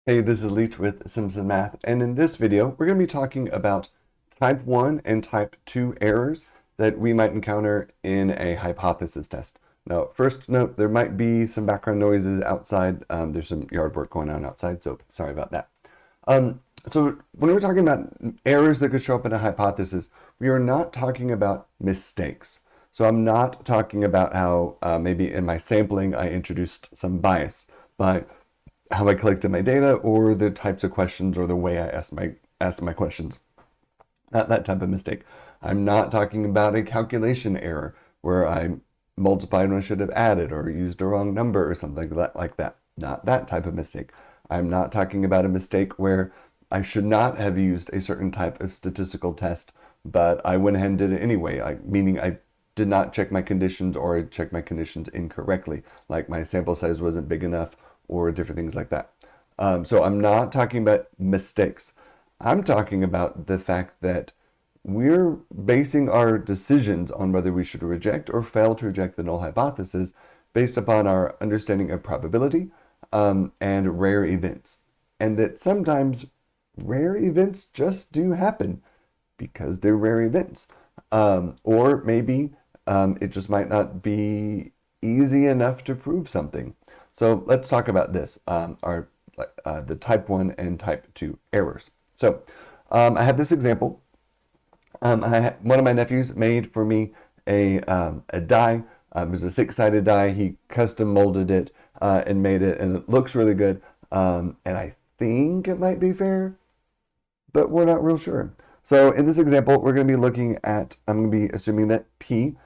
Hey, this is Leach with Simpson Math, and in this video, we're going to be talking about type 1 and type 2 errors that we might encounter in a hypothesis test. Now, first note, there might be some background noises outside. There's some yard work going on outside, so sorry about that. So when we're talking about errors that could show up in a hypothesis, we are not talking about mistakes. So I'm not talking about how maybe in my sampling I introduced some bias by how I collected my data or the types of questions or the way I asked my questions. Not that type of mistake. I'm not talking about a calculation error where I multiplied when I should have added or used a wrong number or something like that. Not that type of mistake. I'm not talking about a mistake where I should not have used a certain type of statistical test, but I went ahead and did it anyway, meaning I did not check my conditions or I checked my conditions incorrectly, like my sample size wasn't big enough or different things like that. So I'm not talking about mistakes. I'm talking about the fact that we're basing our decisions on whether we should reject or fail to reject the null hypothesis based upon our understanding of probability and rare events. And that sometimes rare events just do happen because they're rare events. Or maybe it just might not be easy enough to prove something. So let's talk about this, the type 1 and type 2 errors. So I have this example. One of my nephews made for me a die. It was a 6-sided die. He custom molded it and made it, and it looks really good. And I think it might be fair, but we're not real sure. So in this example, we're going to be looking at, I'm going to be assuming that P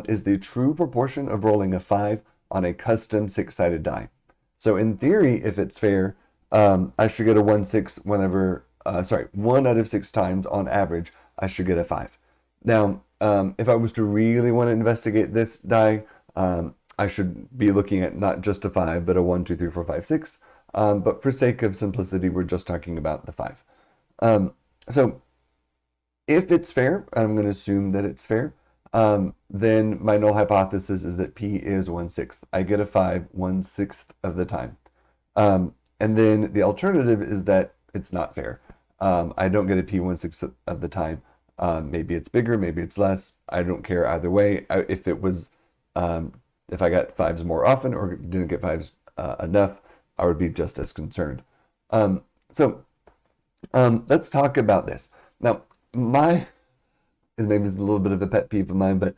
is the true proportion of rolling a 5 on a custom 6-sided die. So in theory, if it's fair, I should get a 1/6 whenever, 1 out of 6 times on average, I should get a 5. Now, if I was to really want to investigate this die, I should be looking at not just a 5, but a 1, 2, 3, 4, 5, 6. But for sake of simplicity, we're just talking about the 5. So if it's fair, I'm going to assume that it's fair, then my null hypothesis is that P is 1/6. I get a 5 1/6 of the time. And then the alternative is that it's not fair. I don't get a P 1/6 of the time. Maybe it's bigger, maybe it's less. I don't care either way. If I got 5s more often or didn't get 5s enough, I would be just as concerned. So let's talk about this. Now, maybe it's a little bit of a pet peeve of mine, but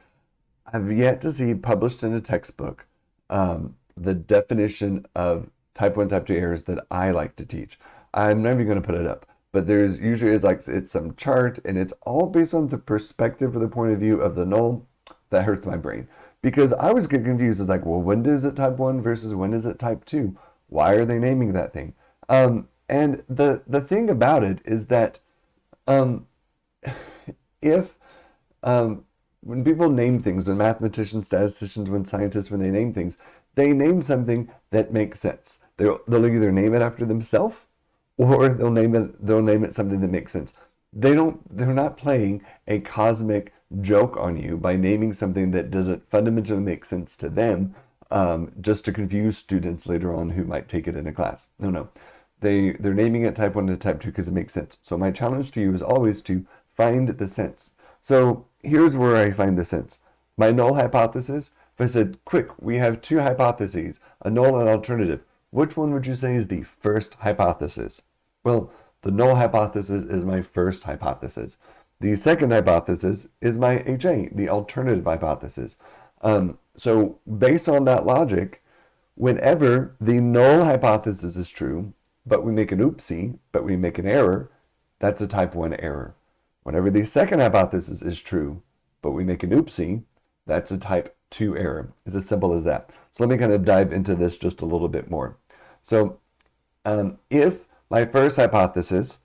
I've yet to see published in a textbook the definition of type 1, type 2 errors that I like to teach. I'm never going to put it up, but there's usually it's some chart, and it's all based on the perspective or the point of view of the null. That hurts my brain because I always get confused. It's like, well, when is it type 1 versus when is it type 2? Why are they naming that thing? And the thing about it is that if when people name things, when mathematicians, statisticians, when scientists, when they name things, they name something that makes sense. They'll either name it after themselves, or they'll name it something that makes sense. They're not playing a cosmic joke on you by naming something that doesn't fundamentally make sense to them, just to confuse students later on who might take it in a class. No. They're naming it type 1 to type 2 because it makes sense. So my challenge to you is always to find the sense. So here's where I find the sense. My null hypothesis, if I said, quick, we have 2 hypotheses, a null and alternative, which one would you say is the first hypothesis? Well, the null hypothesis is my first hypothesis. The second hypothesis is my HA, the alternative hypothesis. So based on that logic, whenever the null hypothesis is true, but we make an oopsie, but we make an error, that's a type 1 error. Whenever the second hypothesis is true, but we make an oopsie, that's a type 2 error. It's as simple as that. So let me kind of dive into this just a little bit more. So if my first hypothesis,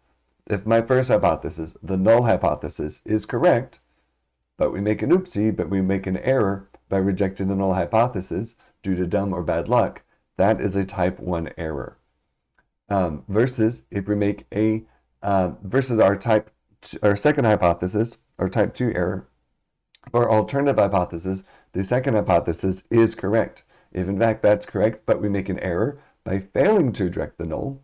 the null hypothesis, is correct, but we make an oopsie, but we make an error by rejecting the null hypothesis due to dumb or bad luck, that is a type 1 error. Versus if we make versus our second hypothesis, or type 2 error, or alternative hypothesis, the second hypothesis is correct. If in fact that's correct, but we make an error by failing to reject the null,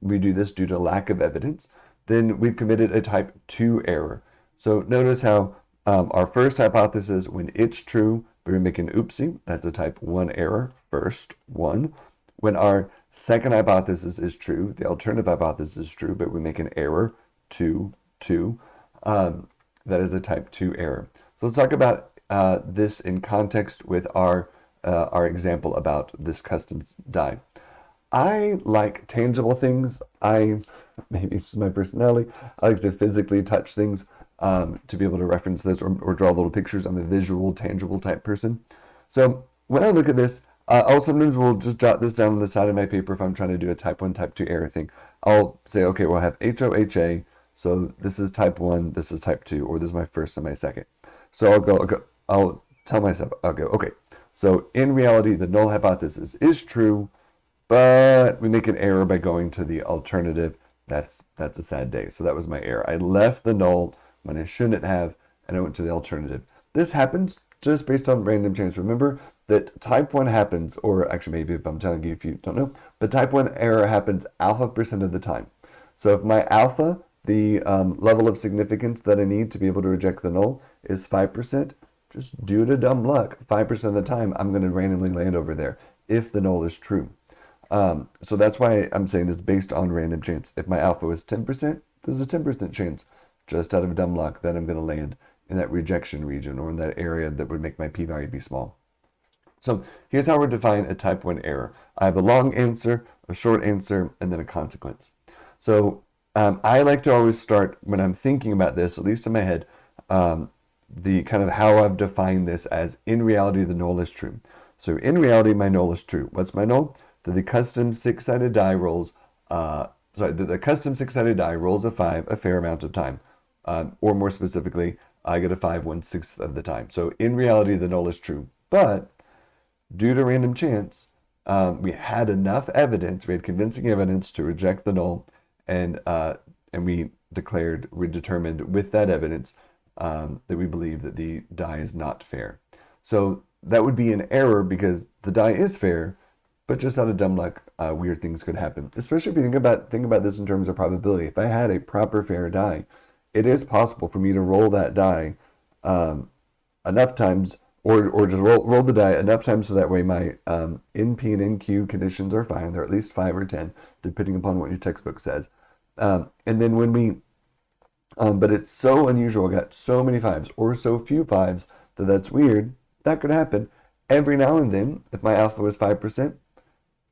we do this due to lack of evidence, then we've committed a type 2 error. So notice how our first hypothesis, when it's true, but we make an oopsie, that's a type 1 error, first one. When our second hypothesis is true, the alternative hypothesis is true, but we make an error, 2, that is a type 2 error. So let's talk about this in context with our example about this custom die. I like tangible things. Maybe it's my personality. I like to physically touch things to be able to reference this or draw little pictures. I'm a visual, tangible type person. So when I look at this, I'll sometimes will just jot this down on the side of my paper if I'm trying to do a type 1, type 2 error thing. I'll say, okay, well, I have HOHA. So this is type 1, this is type 2, or this is my first and my second. So I'll tell myself, okay. So in reality, the null hypothesis is true, but we make an error by going to the alternative. That's a sad day. So that was my error. I left the null when I shouldn't have, and I went to the alternative. This happens just based on random chance. Remember that type 1 happens, or actually maybe if I'm telling you if you don't know, but type 1 error happens alpha% of the time. So if my alpha, the level of significance that I need to be able to reject the null, is 5%, just due to dumb luck, 5% of the time I'm going to randomly land over there if the null is true. So that's why I'm saying this based on random chance. If my alpha was 10%, there's a 10% chance, just out of dumb luck, that I'm going to land in that rejection region or in that area that would make my p-value be small. So here's how we define a type 1 error. I have a long answer, a short answer, and then a consequence. So I like to always start, when I'm thinking about this, at least in my head, the kind of how I've defined this as in reality the null is true. So in reality my null is true. What's my null? That the custom 6-sided die rolls, the custom 6-sided die rolls a 5 a fair amount of time. Or more specifically, I get a 5 1/6 of the time. So in reality the null is true. But due to random chance, we had enough evidence, we had convincing evidence to reject the null, and we determined with that evidence that we believe that the die is not fair. So that would be an error because the die is fair, but just out of dumb luck, weird things could happen. Especially if you think about this in terms of probability. If I had a proper fair die, it is possible for me to roll that die enough times, or just roll the die enough times so that way my NP and NQ conditions are fine. They're at least 5 or 10, depending upon what your textbook says. And then when we, but it's so unusual, I got so many 5s or so few 5s that's weird. That could happen every now and then. If my alpha was 5%,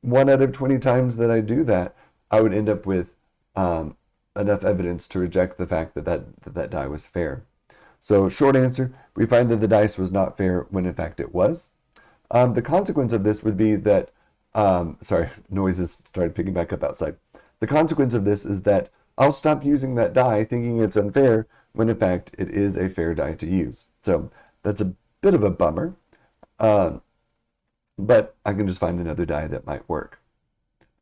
1 out of 20 times that I do that, I would end up with enough evidence to reject the fact that die was fair. So short answer, we find that the dice was not fair when in fact it was. The consequence of this would be that, sorry, noises started picking back up outside. The consequence of this is that I'll stop using that die thinking it's unfair when in fact it is a fair die to use. So that's a bit of a bummer, but I can just find another die that might work.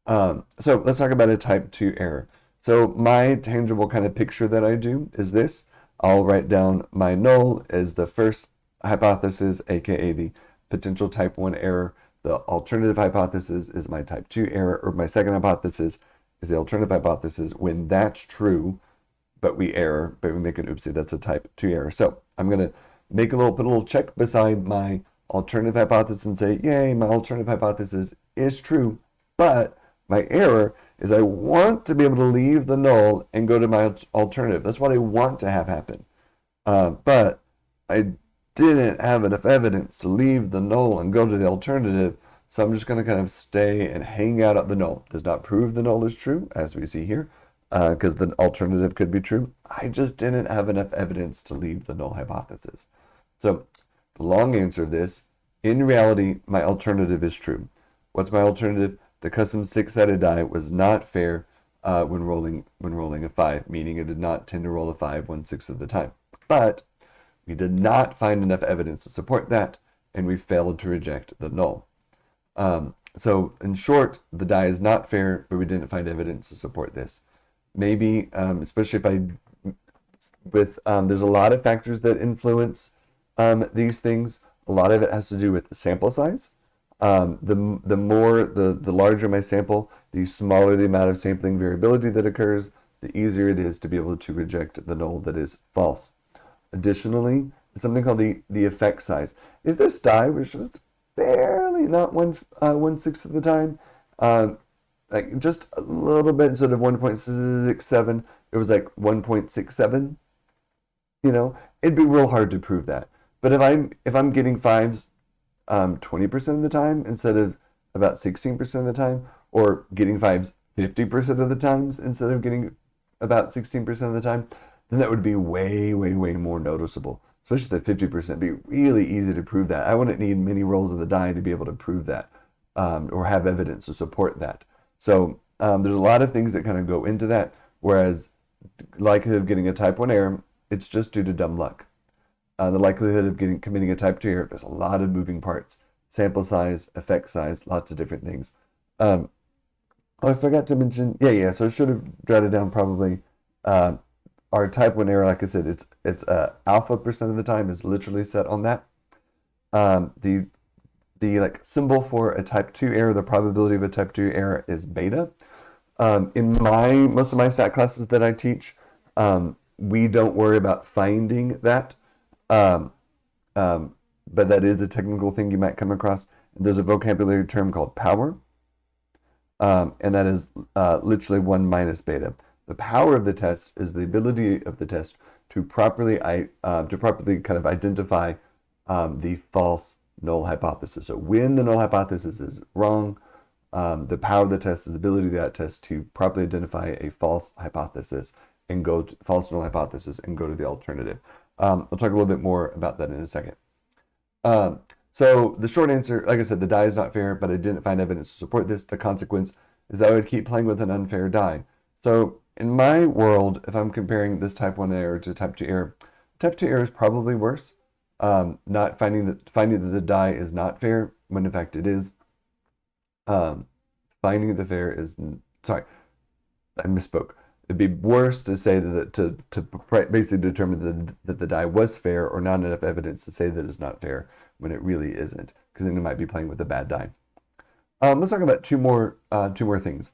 So let's talk about a type 2 error. So my tangible kind of picture that I do is this. I'll write down my null as the first hypothesis, aka the potential type 1 error. The alternative hypothesis is my type 2 error, or my second hypothesis is the alternative hypothesis. When that's true, but we make an oopsie, that's a type 2 error. So I'm going to put a little check beside my alternative hypothesis and say, yay, my alternative hypothesis is true, but my error is I want to be able to leave the null and go to my alternative. That's what I want to have happen. But I didn't have enough evidence to leave the null and go to the alternative, so I'm just going to kind of stay and hang out at the null. Does not prove the null is true, as we see here, because the alternative could be true. I just didn't have enough evidence to leave the null hypothesis. So the long answer of this, in reality, my alternative is true. What's my alternative? The custom 6-sided die was not fair when rolling a 5, meaning it did not tend to roll a 5 1/6 of the time. But we did not find enough evidence to support that, and we failed to reject the null. So in short, the die is not fair, but we didn't find evidence to support this. Maybe, especially if there's a lot of factors that influence these things. A lot of it has to do with the sample size. The larger my sample, the smaller the amount of sampling variability that occurs, the easier it is to be able to reject the null that is false. Additionally, it's something called the effect size. If this die was just barely not 1/6 of the time, like just a little bit, instead of 1.67, it was like 1.67, it'd be real hard to prove that. But if I'm getting fives 20% of the time instead of about 16% of the time, or getting fives 50% of the times instead of getting about 16% of the time, then that would be way, way, way more noticeable. Especially the 50%. It'd be really easy to prove that. I wouldn't need many rolls of the die to be able to prove that, or have evidence to support that. So there's a lot of things that kind of go into that, whereas likelihood of getting a type 1 error, it's just due to dumb luck. The likelihood of committing a type 2 error, there's a lot of moving parts. Sample size, effect size, lots of different things. Oh, I forgot to mention, so I should have jotted down probably our type 1 error. Like I said, it's alpha percent of the time is literally set on that. The like symbol for a type 2 error, the probability of a type 2 error is beta. In most of my stat classes that I teach, we don't worry about finding that. But that is a technical thing you might come across. There's a vocabulary term called power, and that is literally 1 minus beta. The power of the test is the ability of the test to properly kind of identify the false null hypothesis. So when the null hypothesis is wrong, the power of the test is the ability of that test to properly identify a false hypothesis and false null hypothesis and go to the alternative. I'll talk a little bit more about that in a second. So the short answer, like I said, the die is not fair, but I didn't find evidence to support this. The consequence is that I would keep playing with an unfair die. So in my world, if I'm comparing this type 1 error to type 2 error, type 2 error is probably worse. Not finding that the die is not fair when in fact it is. Finding the fair is, sorry, I misspoke. It'd be worse to say that to basically determine that the die was fair, or not enough evidence to say that it's not fair when it really isn't, because then you might be playing with a bad die. Let's talk about two more things.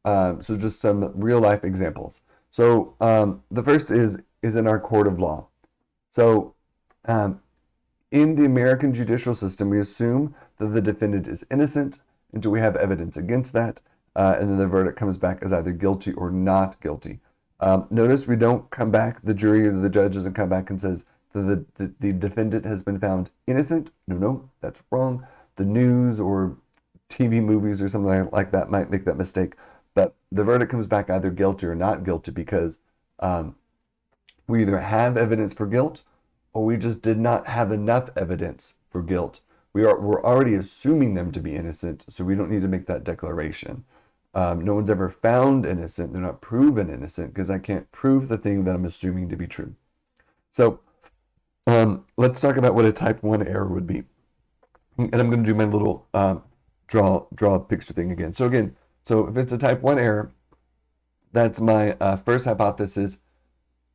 So just some real life examples. So the first is in our court of law. So in the American judicial system, we assume that the defendant is innocent until we have evidence against that. And then the verdict comes back as either guilty or not guilty. Notice we don't come back, the jury or the judge doesn't come back and says that the defendant has been found innocent. No, that's wrong. The news or TV movies or something like that might make that mistake. But the verdict comes back either guilty or not guilty because we either have evidence for guilt or we just did not have enough evidence for guilt. We're already assuming them to be innocent, so we don't need to make that declaration. No one's ever found innocent. They're not proven innocent because I can't prove the thing that I'm assuming to be true. So let's talk about what a type 1 error would be. And I'm going to do my little draw a picture thing again. So if it's a type 1 error, that's my first hypothesis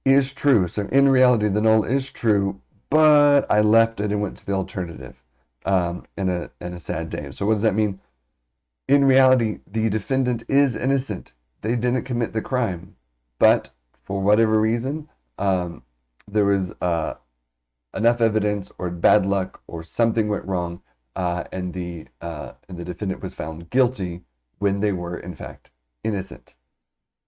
is true. So in reality, the null is true, but I left it and went to the alternative in a sad day. So what does that mean? In reality, the defendant is innocent. They didn't commit the crime, but for whatever reason, there was enough evidence or bad luck or something went wrong, and the defendant was found guilty when they were in fact innocent.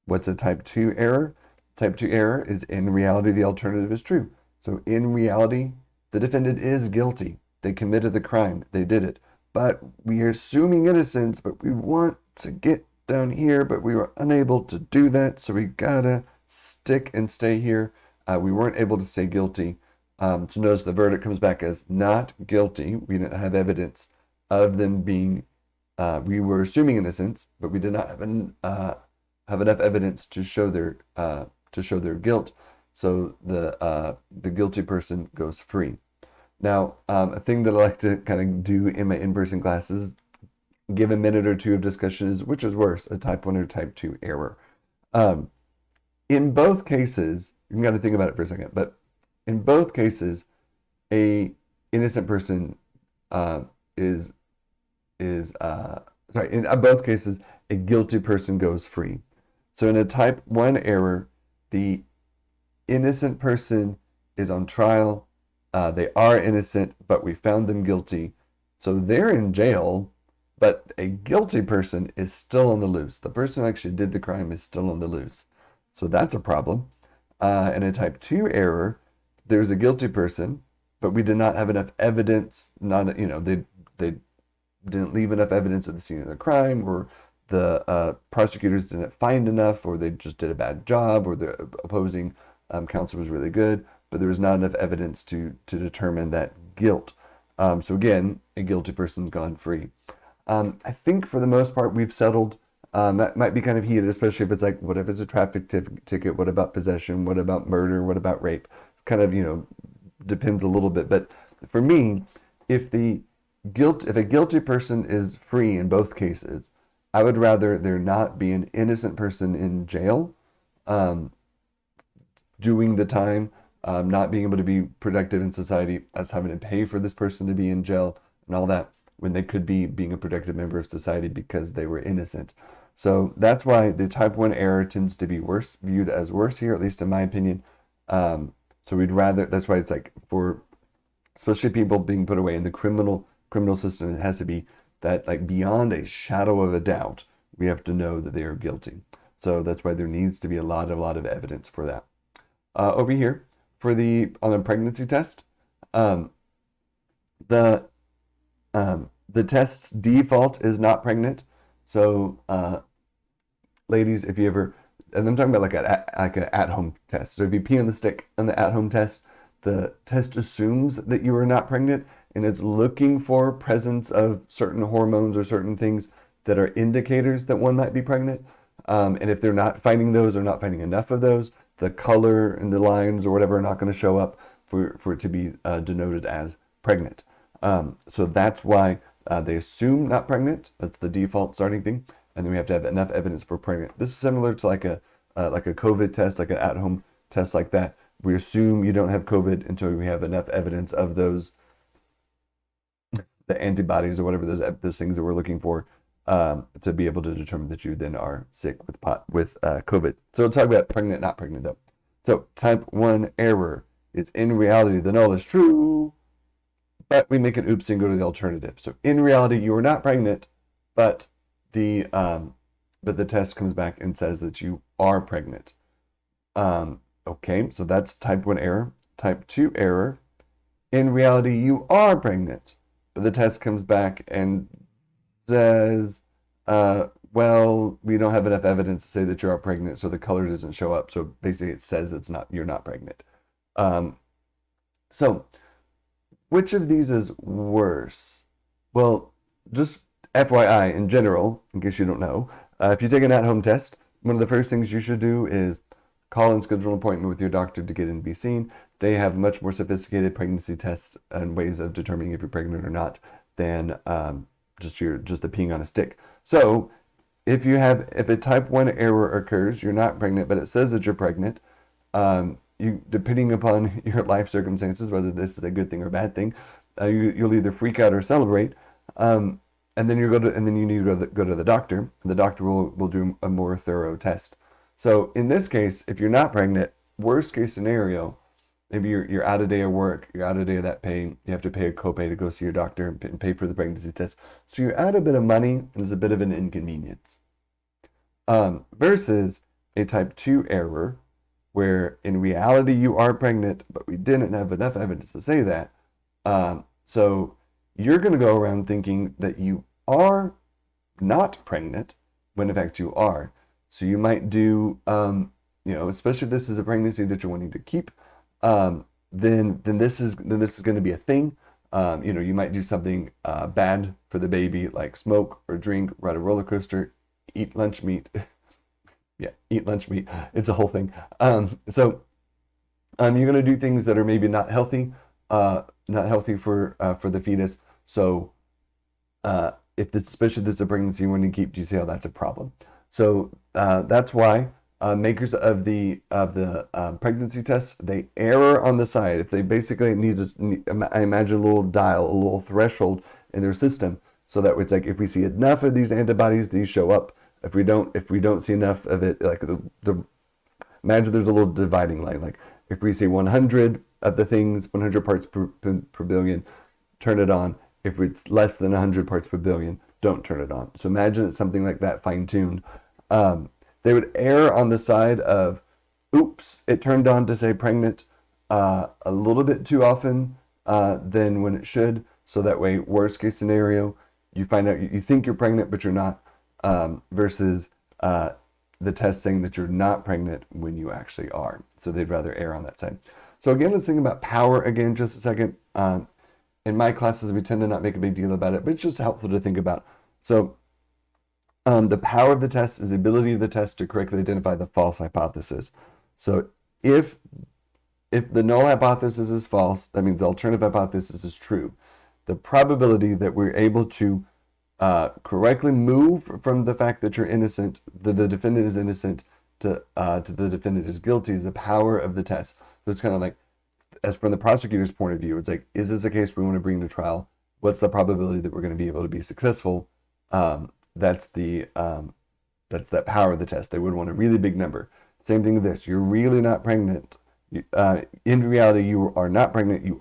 What's a type 2 error? Type 2 error is in reality the alternative is true. So in reality, the defendant is guilty. They committed the crime. They did it. But we are assuming innocence, but we want to get down here, but we were unable to do that. So we gotta stick and stay here. We weren't able to say guilty. So notice the verdict comes back as not guilty. We didn't have evidence of them being, we were assuming innocence, but we did not have enough evidence to show their guilt. So the guilty person goes free. Now, a thing that I like to kind of do in my in-person classes, give a minute or two of discussion, is which is worse, a type 1 or type 2 error. In both cases, you got to think about it for a second, but in both cases, a innocent person is in both cases, a guilty person goes free. So in a type 1 error, the innocent person is on trial. They are innocent, but we found them guilty. So they're in jail, but a guilty person is still on the loose. The person who actually did the crime is still on the loose. So that's a problem. In a type 2 error, there's a guilty person, but we did not have enough evidence. They didn't leave enough evidence at the scene of the crime, or the prosecutors didn't find enough, or they just did a bad job, or the opposing counsel was really good, but there was not enough evidence to determine that guilt. So again, a guilty person's gone free. I think for the most part we've settled. That might be kind of heated, especially if it's like, what if it's a traffic ticket? What about possession? What about murder? What about rape? Kind of, depends a little bit. But for me, if a guilty person is free in both cases, I would rather there not be an innocent person in jail, doing the time, not being able to be productive in society, us having to pay for this person to be in jail and all that, when they could be being a productive member of society because they were innocent. So that's why the type 1 error tends to be viewed as worse here, at least in my opinion. So that's why it's like, for especially people being put away in the criminal system, it has to be that, like, beyond a shadow of a doubt, we have to know that they are guilty. So that's why there needs to be a lot of evidence for that. Over here, on the pregnancy test, the test's default is not pregnant. So, ladies, if you ever, and I'm talking about like an at-home test. So if you pee on the stick on the at-home test, the test assumes that you are not pregnant, and it's looking for presence of certain hormones or certain things that are indicators that one might be pregnant. And if they're not finding those, or not finding enough of those, the color and the lines or whatever are not going to show up for it to be denoted as pregnant. So that's why they assume not pregnant. That's the default starting thing. And then we have to have enough evidence for pregnant. This is similar to like a COVID test, like an at-home test like that. We assume you don't have COVID until we have enough evidence of those, the antibodies or whatever those things that we're looking for, to be able to determine that you then are sick with COVID. So we'll talk about pregnant, not pregnant though. So type 1 error is, in reality, the null is true, but we make an oops and go to the alternative. So in reality, you are not pregnant, but the test comes back and says that you are pregnant. Okay, so that's type 1 error. Type 2 error, in reality, you are pregnant, but the test comes back and says, well, we don't have enough evidence to say that you are pregnant, so the color doesn't show up. So basically it says you're not pregnant. So which of these is worse? Well, just FYI in general, in case you don't know, if you take an at-home test, one of the first things you should do is call and schedule an appointment with your doctor to get in and be seen. They have much more sophisticated pregnancy tests and ways of determining if you're pregnant or not than just the peeing on a stick. So if a type 1 error occurs, you're not pregnant, but it says that you're pregnant, depending upon your life circumstances, whether this is a good thing or a bad thing, you'll either freak out or celebrate, and then you need to go to the doctor, and the doctor will do a more thorough test. So in this case, if you're not pregnant, worst case scenario, maybe you're out a day of work, you're out a day of that pay, you have to pay a copay to go see your doctor and pay for the pregnancy test. So you're out a bit of money, and it's a bit of an inconvenience. Versus a type 2 error, where in reality you are pregnant, but we didn't have enough evidence to say that. So you're going to go around thinking that you are not pregnant, when in fact you are. So you might do, especially if this is a pregnancy that you're wanting to keep, then this is going to be a thing. You might do something bad for the baby, like smoke or drink, ride a roller coaster, eat lunch meat. Yeah, eat lunch meat. It's a whole thing. So you're going to do things that are maybe not healthy for the fetus. So especially if this is a pregnancy you want to keep, do you see how that's a problem? So that's why makers of the pregnancy tests, they err on the side. If they basically I imagine a little dial, a little threshold in their system so that it's like if we see enough of these antibodies, these show up. If we don't see enough of it, like imagine there's a little dividing line. Like if we see 100 of the things, 100 parts per billion, turn it on. If it's less than 100 parts per billion, don't turn it on. So imagine it's something like that, fine-tuned. They would err on the side of, oops, it turned on to say pregnant a little bit too often than when it should. So that way, worst case scenario, you find out you think you're pregnant, but you're not, versus the test saying that you're not pregnant when you actually are. So they'd rather err on that side. So again, let's think about power again just a second. In my classes, we tend to not make a big deal about it, but it's just helpful to think about. So the power of the test is the ability of the test to correctly identify the false hypothesis. So if the null hypothesis is false, that means the alternative hypothesis is true. The probability that we're able to correctly move from the fact that you're innocent, that the defendant is innocent, to the defendant is guilty is the power of the test. So it's kind of like, as from the prosecutor's point of view, it's like, is this a case we want to bring to trial? What's the probability that we're going to be able to be successful? That's that power of the test. They would want a really big number. Same thing with this. You're really not pregnant. In reality, you are not pregnant.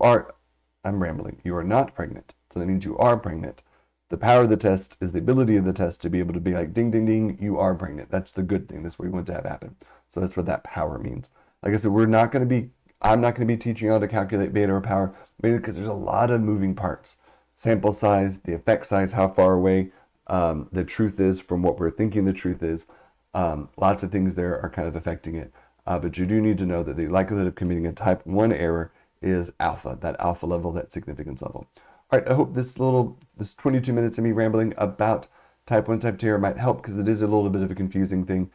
I'm rambling. You are not pregnant. So that means you are pregnant. The power of the test is the ability of the test to be able to be like, ding, ding, ding, you are pregnant. That's the good thing. That's what we want to have happen. So that's what that power means. Like I said, I'm not going to be teaching you how to calculate beta or power, mainly because there's a lot of moving parts. Sample size, the effect size, how far away the truth is from what we're thinking the truth is. Lots of things there are kind of affecting it. But you do need to know that the likelihood of committing a type 1 error is alpha, that alpha level, that significance level. All right, I hope this 22 minutes of me rambling about type 1, type 2 error might help, because it is a little bit of a confusing thing.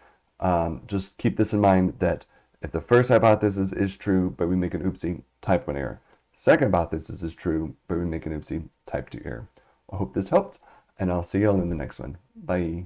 Just keep this in mind, that if the first hypothesis is true, but we make an oopsie, type 1 error. Second hypothesis is true, but we make an oopsie, type 2 error. I hope this helped, and I'll see you all in the next one. Bye.